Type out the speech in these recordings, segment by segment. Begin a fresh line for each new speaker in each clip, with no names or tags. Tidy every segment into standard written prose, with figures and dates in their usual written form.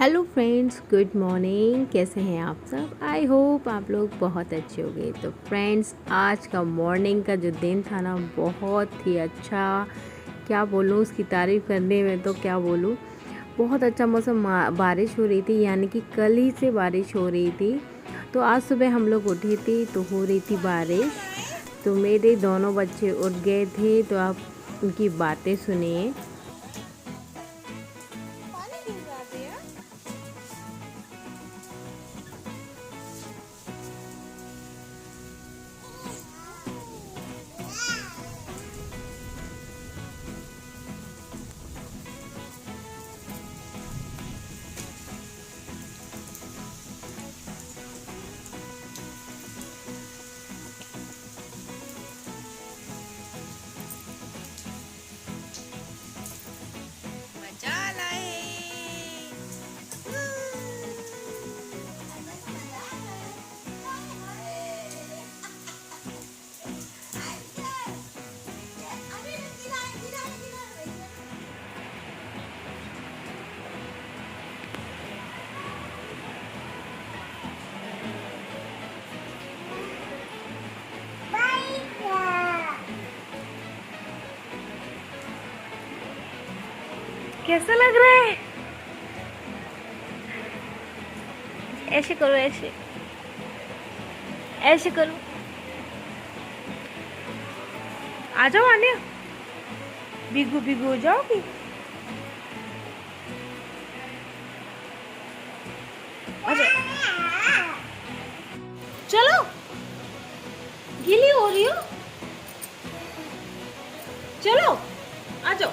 Hello friends, good morning. कैसे हैं आप सब? आई होप आप लोग बहुत अच्छे होंगे। तो फ्रेंड्स, आज का मॉर्निंग का जो दिन था ना, बहुत ही अच्छा। क्या बोलूँ, उसकी तारीफ़ करने में तो क्या बोलूँ। बहुत अच्छा मौसम, बारिश हो रही थी, यानी कि कल ही से बारिश हो रही थी। तो आज सुबह हम लोग उठे थे तो हो रही थी बारिश। तो मेरे दोनों बच्चे उठ गए थे, तो आप उनकी बातें सुनिए।
पानी गिर रहा भैया। मजा लाए। कैसा लग रहा है? ऐसे करो, ऐसे ऐसे करो। आ जाओ आने। भीगू भीगू हो जाओगी। आ जाओ। चलो, गीली हो रही हो। चलो, आ जाओ,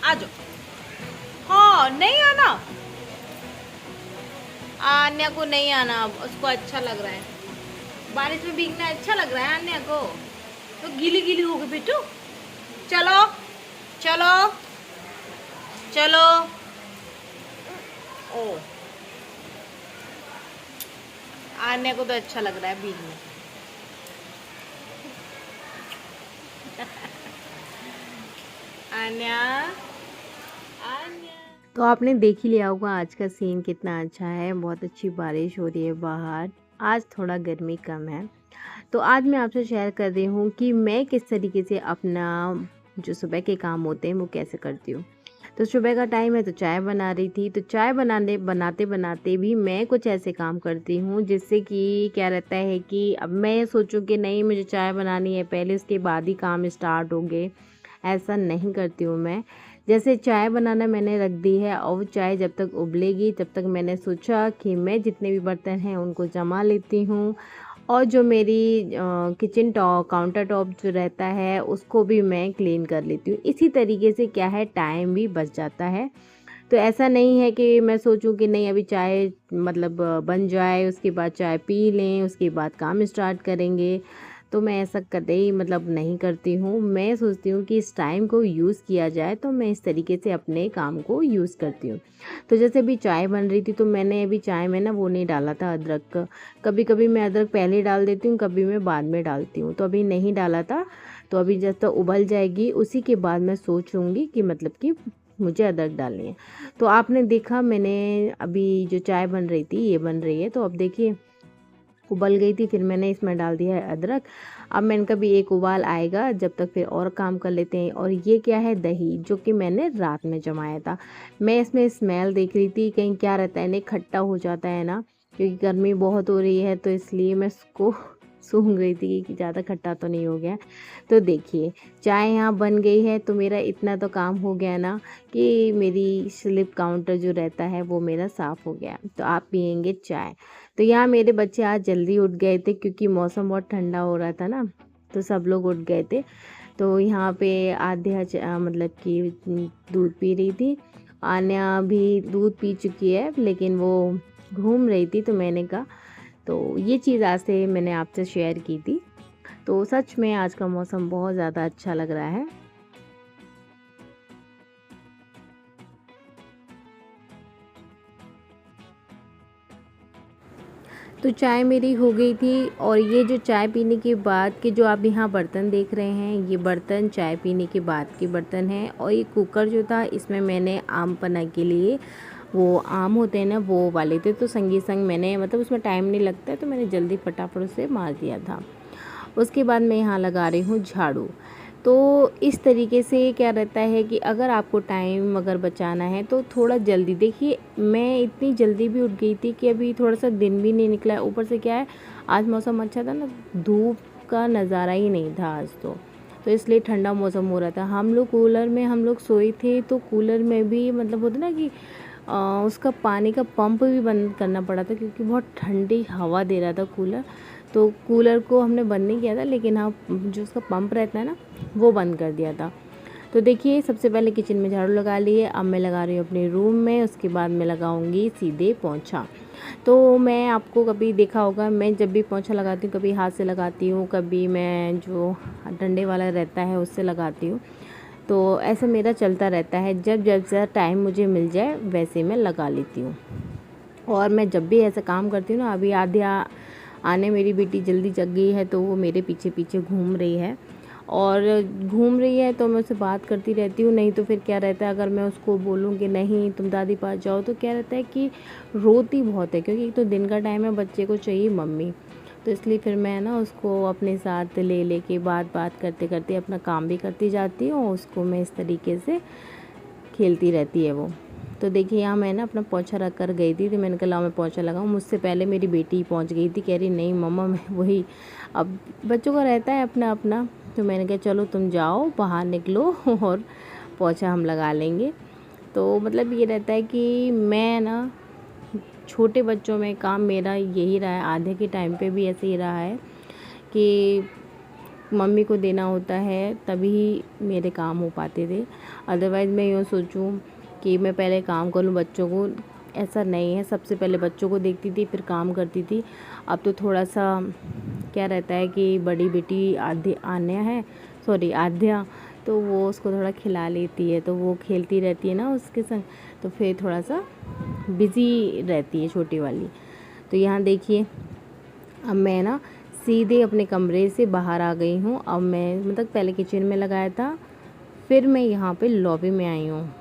आ जाओ। हाँ, नहीं आना। आन्या को नहीं आना, उसको अच्छा लग रहा है। बारिश में भीगना अच्छा लग रहा है आन्या को। तो गीली गीली हो गई बेटू। चलो चलो चलो। ओ, आन्या को तो अच्छा लग रहा है भीगना। आन्या, आन्या।
तो आपने देख ही लिया होगा आज का सीन कितना अच्छा है। बहुत अच्छी बारिश हो रही है बाहर। आज थोड़ा गर्मी कम है। तो आज मैं आपसे शेयर कर रही हूँ कि मैं किस तरीके से अपना जो सुबह के काम होते हैं वो कैसे करती हूँ। तो सुबह का टाइम है, तो चाय बना रही थी। तो चाय बनाते बनाते भी मैं कुछ ऐसे काम करती हूँ जिससे कि क्या रहता है कि अब मैं सोचूं कि नहीं, मुझे चाय बनानी है पहले, उसके बाद ही काम स्टार्ट होंगे। ऐसा नहीं करती हूँ मैं। जैसे चाय बनाना मैंने रख दी है और वो चाय जब तक उबलेगी तब तक मैंने सोचा कि मैं जितने भी बर्तन हैं उनको जमा लेती हूँ। और जो मेरी किचन टॉप काउंटर टॉप जो रहता है उसको भी मैं क्लीन कर लेती हूँ। इसी तरीके से क्या है, टाइम भी बच जाता है। तो ऐसा नहीं है कि मैं सोचूं कि नहीं, अभी चाय मतलब बन जाए, उसके बाद चाय पी लें, उसके बाद काम स्टार्ट करेंगे। तो मैं ऐसा कतई मतलब नहीं करती हूँ। मैं सोचती हूँ कि इस टाइम को यूज़ किया जाए, तो मैं इस तरीके से अपने काम को यूज़ करती हूँ। तो जैसे अभी चाय बन रही थी तो मैंने अभी चाय में ना वो नहीं डाला था, अदरक। कभी कभी मैं अदरक पहले डाल देती हूँ, कभी मैं बाद में डालती हूँ। तो अभी नहीं डाला था। तो अभी जब तक उबल जाएगी उसी के बाद मैं सोचूंगी कि मतलब कि मुझे अदरक डालनी है। तो आपने देखा, मैंने अभी जो चाय बन रही थी ये बन रही है, तो अब देखिए उबल गई थी, फिर मैंने इसमें डाल दिया है अदरक। अब मैंने कभी एक उबाल आएगा जब तक, फिर और काम कर लेते हैं। और ये क्या है, दही जो कि मैंने रात में जमाया था। मैं इसमें स्मेल देख रही थी कहीं क्या रहता है, नहीं खट्टा हो जाता है ना, क्योंकि गर्मी बहुत हो रही है, तो इसलिए मैं इसको सूंघ रही थी कि ज़्यादा खट्टा तो नहीं हो गया। तो देखिए, चाय यहाँ बन गई है, तो मेरा इतना तो काम हो गया ना कि मेरी स्लिप काउंटर जो रहता है वो मेरा साफ़ हो गया। तो आप पियेंगे चाय। तो यहाँ मेरे बच्चे आज जल्दी उठ गए थे क्योंकि मौसम बहुत ठंडा हो रहा था ना, तो सब लोग उठ गए थे। तो यहाँ पे आध्या मतलब कि दूध पी रही थी। आन्या भी दूध पी चुकी है, लेकिन वो घूम रही थी। तो मैंने कहा, तो ये चीज़ आज से मैंने आपसे शेयर की थी। तो सच में आज का मौसम बहुत ज़्यादा अच्छा लग रहा है। तो चाय मेरी हो गई थी। और ये जो चाय पीने के बाद के जो आप यहाँ बर्तन देख रहे हैं, ये बर्तन चाय पीने के बाद के बर्तन हैं। और ये कुकर जो था, इसमें मैंने आम पन्ना के लिए वो आम होते हैं ना वो वाले थे, तो संगी संग मैंने मतलब उसमें टाइम नहीं लगता है तो मैंने जल्दी फटाफट उसे मार दिया था। उसके बाद मैं यहाँ लगा रही हूँ झाड़ू। तो इस तरीके से क्या रहता है कि अगर आपको टाइम अगर बचाना है तो थोड़ा जल्दी देखिए, मैं इतनी जल्दी भी उठ गई थी कि अभी थोड़ा सा दिन भी नहीं निकला है, ऊपर से क्या है आज मौसम अच्छा था ना, धूप का नज़ारा ही नहीं था आज तो इसलिए ठंडा मौसम हो रहा था। हम लोग कूलर में हम लोग सोए थे, तो कूलर में भी मतलब होता ना कि उसका पानी का पंप भी बंद करना पड़ा था क्योंकि बहुत ठंडी हवा दे रहा था कूलर। तो कूलर को हमने बंद नहीं किया था, लेकिन हाँ जो उसका पंप रहता है ना वो बंद कर दिया था। तो देखिए सबसे पहले किचन में झाड़ू लगा लिए, अब मैं लगा रही हूँ अपने रूम में, उसके बाद मैं लगाऊंगी सीधे पोंछा। तो मैं आपको कभी देखा होगा, मैं जब भी पोंछा लगाती हूँ कभी हाथ से लगाती हूँ, कभी मैं जो डंडे वाला रहता है उससे लगाती हूँ। तो ऐसा मेरा चलता रहता है, जब जब से टाइम मुझे मिल जाए वैसे मैं लगा लेती हूँ। और मैं जब भी ऐसा काम करती हूँ ना, अभी आध्या आने मेरी बेटी जल्दी जग गई है तो वो मेरे पीछे पीछे घूम रही है, और घूम रही है तो मैं उससे बात करती रहती हूँ। नहीं तो फिर क्या रहता है, अगर मैं उसको बोलूँ कि नहीं तुम दादी पास जाओ, तो क्या रहता है कि रोती बहुत है, क्योंकि एक तो दिन का टाइम है, बच्चे को चाहिए मम्मी। तो इसलिए फिर मैं ना उसको अपने साथ ले के बात करते करते अपना काम भी करती जाती हूँ, उसको मैं इस तरीके से खेलती रहती है वो। तो देखिए यहाँ मैं ना अपना पोंछा रख कर गई थी, तो मैंने कहा लाओ मैं पोंछा लगाऊँ। मुझसे पहले मेरी बेटी पहुँच गई थी, कह रही नहीं मम्मा मैं वही, अब बच्चों का रहता है अपना अपना। तो मैंने कहा चलो तुम जाओ बाहर निकलो और पोंछा हम लगा लेंगे। तो मतलब ये रहता है कि मैं ना छोटे बच्चों में काम मेरा यही रहा है, आधे के टाइम पे भी ऐसे ही रहा है कि मम्मी को देना होता है तभी मेरे काम हो पाते थे। अदरवाइज़ मैं यूँ सोचूं कि मैं पहले काम कर लूँ बच्चों को, ऐसा नहीं है। सबसे पहले बच्चों को देखती थी फिर काम करती थी। अब तो थोड़ा सा क्या रहता है कि बड़ी बेटी आध्या, तो वो उसको थोड़ा खिला लेती है, तो वो खेलती रहती है ना उसके संग, तो फिर थोड़ा सा बिज़ी रहती है छोटी वाली। तो यहाँ देखिए अब मैं ना सीधे अपने कमरे से बाहर आ गई हूँ। अब मैं मतलब पहले किचन में लगाया था, फिर मैं यहाँ पे लॉबी में आई हूँ।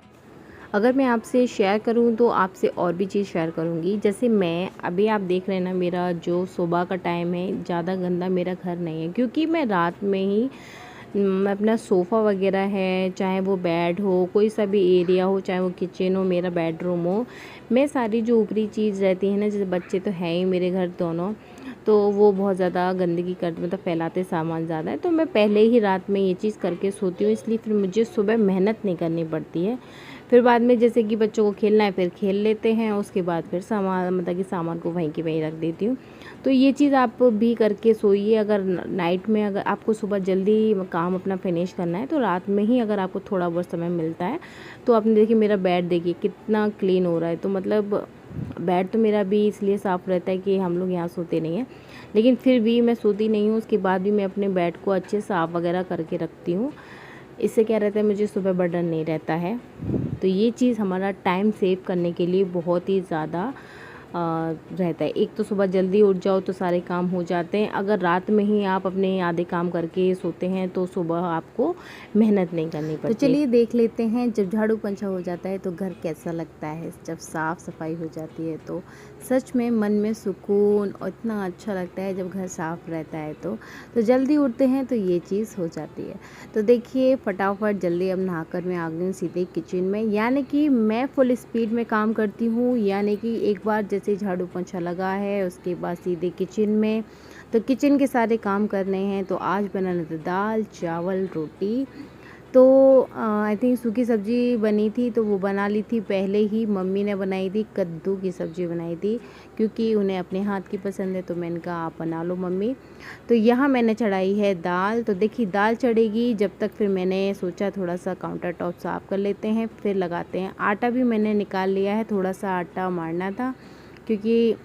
अगर मैं आपसे शेयर करूँ तो आपसे और भी चीज़ शेयर करूँगी। जैसे मैं अभी आप देख रहे हैं ना, मेरा जो सुबह का टाइम है, ज़्यादा गंदा मेरा घर नहीं है, क्योंकि मैं रात में ही मैं अपना सोफ़ा वगैरह है, चाहे वो बेड हो, कोई सा भी एरिया हो, चाहे वो किचन हो, मेरा बेडरूम हो, मैं सारी जो ऊपरी चीज़ रहती है ना, जैसे बच्चे तो हैं ही मेरे घर दोनों, तो वो बहुत ज़्यादा गंदगी कर मतलब फैलाते सामान ज़्यादा है, तो मैं पहले ही रात में ये चीज़ करके सोती हूँ, इसलिए फिर मुझे सुबह मेहनत नहीं करनी पड़ती है। फिर बाद में जैसे कि बच्चों को खेलना है फिर खेल लेते हैं, उसके बाद फिर सामान मतलब कि सामान को वहीं के वहीं रख देती हूँ। तो ये चीज़ आप भी करके सोइए। अगर नाइट में अगर आपको सुबह जल्दी काम अपना फिनिश करना है, तो रात में ही अगर आपको थोड़ा बहुत समय मिलता है, तो आपने देखिए मेरा बेड देखिए कितना क्लीन हो रहा है। तो मतलब बेड तो मेरा भी इसलिए साफ़ रहता है कि हम लोग यहाँ सोते नहीं हैं, लेकिन फिर भी मैं सोती नहीं हूँ, उसके बाद भी मैं अपने बेड को अच्छे साफ़ वगैरह करके रखती हूँ। इससे क्या रहता है, मुझे सुबह बर्डन नहीं रहता है। तो ये चीज़ हमारा टाइम सेव करने के लिए बहुत ही ज़्यादा रहता है। एक तो सुबह जल्दी उठ जाओ तो सारे काम हो जाते हैं। अगर रात में ही आप अपने आधे काम करके सोते हैं तो सुबह आपको मेहनत नहीं करनी पड़ती। तो चलिए देख लेते हैं जब झाड़ू पोंछा हो जाता है तो घर कैसा लगता है, जब साफ़ सफाई हो जाती है तो सच में मन में सुकून और इतना अच्छा लगता है जब घर साफ़ रहता है। तो जल्दी उठते हैं तो ये चीज़ हो जाती है। तो देखिए फटाफट जल्दी अब नहाकर मैं आ गई हूँ सीधे किचन में, यानी कि मैं फुल स्पीड में काम करती हूँ। यानी कि एक बार जैसे झाड़ू पोंछा लगा है उसके बाद सीधे किचन में, तो किचन के सारे काम करने हैं। तो आज बनाना था दाल चावल रोटी, तो आई थिंक सूखी सब्ज़ी बनी थी तो वो बना ली थी पहले ही। मम्मी ने बनाई थी कद्दू की सब्ज़ी बनाई थी, क्योंकि उन्हें अपने हाथ की पसंद है, तो मैंने कहा आप बना लो मम्मी। तो यहाँ मैंने चढ़ाई है दाल। तो देखिए दाल चढ़ेगी जब तक, फिर मैंने सोचा थोड़ा सा काउंटर टॉप साफ़ कर लेते हैं फिर लगाते हैं। आटा भी मैंने निकाल लिया है, थोड़ा सा आटा मारना था क्योंकि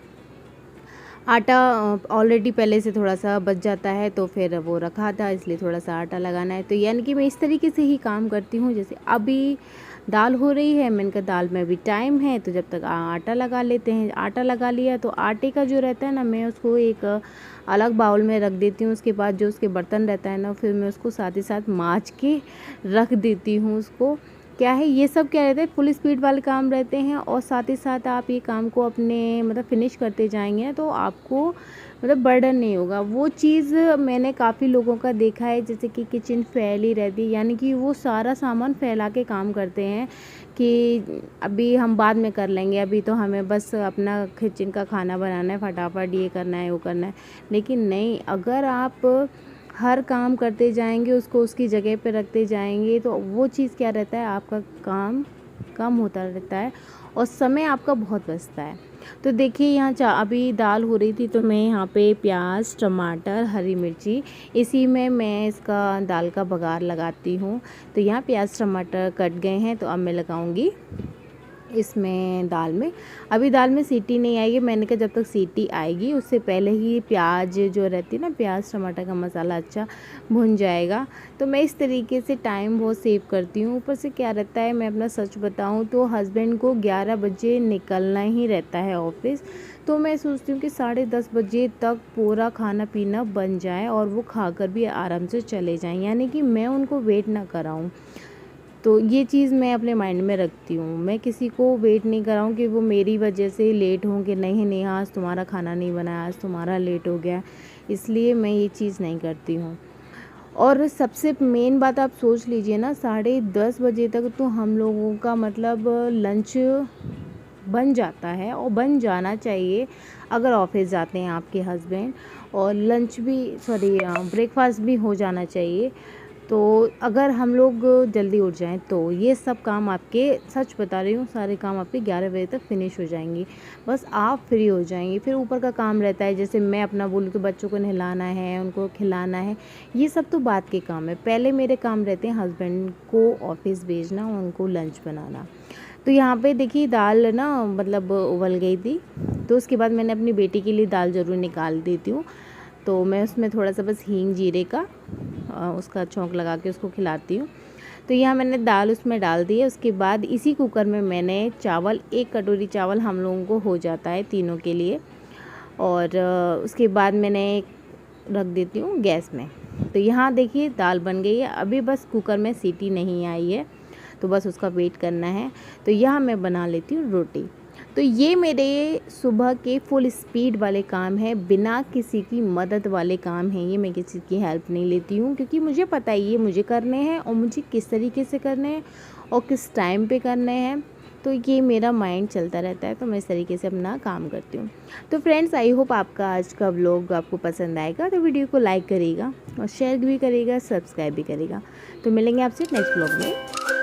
आटा ऑलरेडी पहले से थोड़ा सा बच जाता है, तो फिर वो रखा था इसलिए थोड़ा सा आटा लगाना है। तो यानी कि मैं इस तरीके से ही काम करती हूँ। जैसे अभी दाल हो रही है, मैंने कहा दाल में भी टाइम है तो जब तक आटा लगा लेते हैं। आटा लगा लिया तो आटे का जो रहता है ना, मैं उसको एक अलग बाउल में रख देती हूँ। उसके बाद जो उसके बर्तन रहता है ना, फिर मैं उसको साथ ही साथ माँज के रख देती हूँ उसको। क्या है, ये सब क्या रहता है, फुल स्पीड वाले काम रहते हैं। और साथ ही साथ आप ये काम को अपने मतलब फिनिश करते जाएंगे तो आपको मतलब बर्डन नहीं होगा। वो चीज़ मैंने काफ़ी लोगों का देखा है, जैसे कि किचन फैली रहती है, यानी कि वो सारा सामान फैला के काम करते हैं कि अभी हम बाद में कर लेंगे, अभी तो हमें बस अपना किचन का खाना बनाना है, फटाफट ये करना है वो करना है। लेकिन नहीं, अगर आप हर काम करते जाएंगे, उसको उसकी जगह पे रखते जाएंगे, तो वो चीज़ क्या रहता है, आपका काम कम होता रहता है और समय आपका बहुत बचता है। तो देखिए यहाँ अभी दाल हो रही थी तो मैं यहाँ पे प्याज, टमाटर, हरी मिर्ची, इसी में मैं इसका दाल का बघार लगाती हूँ। तो यहाँ प्याज टमाटर कट गए हैं, तो अब मैं लगाऊंगी इसमें दाल में। अभी दाल में सीटी नहीं आएगी, मैंने कहा जब तक सीटी आएगी उससे पहले ही प्याज जो रहती है ना, प्याज टमाटर का मसाला अच्छा भुन जाएगा। तो मैं इस तरीके से टाइम बहुत सेव करती हूँ। ऊपर से क्या रहता है, मैं अपना सच बताऊँ तो हस्बैंड को 11 बजे निकलना ही रहता है ऑफिस। तो मैं सोचती हूँ कि 10:30 बजे तक पूरा खाना पीना बन जाए और वो खाकर भी आराम से चले जाएँ, यानी कि मैं उनको वेट ना कराऊँ। तो ये चीज़ मैं अपने माइंड में रखती हूँ। मैं किसी को वेट नहीं कराऊँ कि वो मेरी वजह से लेट हों कि नहीं नहीं आज तुम्हारा खाना नहीं बना, आज तुम्हारा लेट हो गया, इसलिए मैं ये चीज़ नहीं करती हूँ। और सबसे मेन बात आप सोच लीजिए ना, 10:30 बजे तक तो हम लोगों का मतलब लंच बन जाता है और बन जाना चाहिए अगर ऑफिस जाते हैं आपके हस्बैंड। और लंच भी ब्रेकफास्ट भी हो जाना चाहिए। तो अगर हम लोग जल्दी उठ जाएं तो ये सब काम आपके, सच बता रही हूँ, सारे काम आपके 11 बजे तक फिनिश हो जाएंगे। बस आप फ्री हो जाएंगे। फिर ऊपर का काम रहता है, जैसे मैं अपना बोलूँ तो बच्चों को नहलाना है, उनको खिलाना है, ये सब तो बात के काम है। पहले मेरे काम रहते हैं हस्बैंड को ऑफिस भेजना, उनको लंच बनाना। तो यहाँ पे देखिए दाल ना मतलब उबल गई थी, तो उसके बाद मैंने अपनी बेटी के लिए दाल ज़रूर निकाल देती हूँ। तो मैं उसमें थोड़ा सा बस हींग जीरे का उसका छौंक लगा के उसको खिलाती हूँ। तो यहाँ मैंने दाल उसमें डाल दी है। उसके बाद इसी कुकर में मैंने चावल, 1 कटोरी चावल हम लोगों को हो जाता है तीनों के लिए। और उसके बाद मैंने रख देती हूँ गैस में। तो यहाँ देखिए दाल बन गई है, अभी बस कुकर में सीटी नहीं आई है, तो बस उसका वेट करना है। तो यहाँ मैं बना लेती हूँ रोटी। तो ये मेरे सुबह के फुल स्पीड वाले काम है, बिना किसी की मदद वाले काम हैं ये। मैं किसी की हेल्प नहीं लेती हूँ, क्योंकि मुझे पता है ये मुझे करने हैं और मुझे किस तरीके से करने हैं और किस टाइम पे करने हैं। तो ये मेरा माइंड चलता रहता है, तो मैं इस तरीके से अपना काम करती हूँ। तो फ्रेंड्स, आई होप आपका आज का व्लॉग आपको पसंद आएगा। तो वीडियो को लाइक करिएगा और शेयर भी करिएगा, सब्सक्राइब भी करिएगा। तो मिलेंगे आपसे नेक्स्ट व्लॉग में।